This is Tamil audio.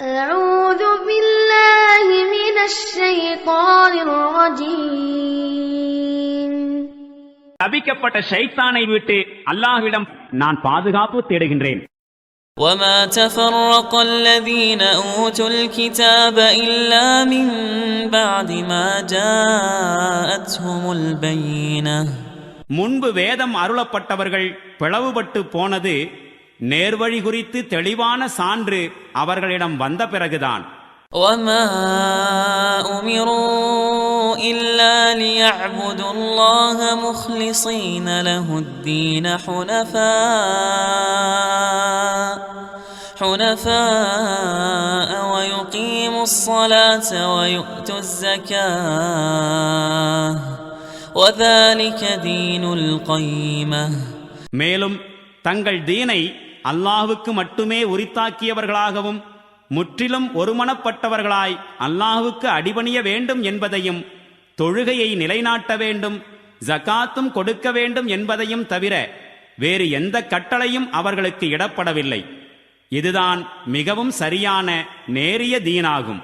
أعوذ بالله من الشيطان الرجيم. சபிக்கப்பட்ட ஷைத்தானை விட்டு அல்லாஹ்விடம் நான் பாதுகாப்பு தேடுகின்றேன். وما تفرق الذين أوتوا الكتاب إلا من بعد ما جاءتهم البينة. முன்பு வேதம் அருளப்பட்டவர்கள் பிளவுபட்டு போனது நேர்வழி குறித்து தெளிவான சான்று அவர்களிடம் வந்த பிறகுதான். وما أمروا إلا ليعبدوا الله مخلصين له الدين حنفاء ويقيموا الصلاة ويؤتوا الزكاة وذلك دين القيمة. மேலும் தங்கள் தீனை அல்லாஹ்வுக்கு மட்டுமே உரித்தாக்கியவர்களாகவும் முற்றிலும் ஒருமனப்பட்டவர்களாய் அல்லாஹ்வுக்கு அடிபணிய வேண்டும் என்பதையும் தொழுகையை நிலைநாட்ட வேண்டும், ஜகாத்தும் கொடுக்க வேண்டும் என்பதையும் தவிர வேறு எந்த கட்டளையும் அவர்களுக்கு இடப்படவில்லை. இதுதான் மிகவும் சரியான நேரிய தீனாகும்.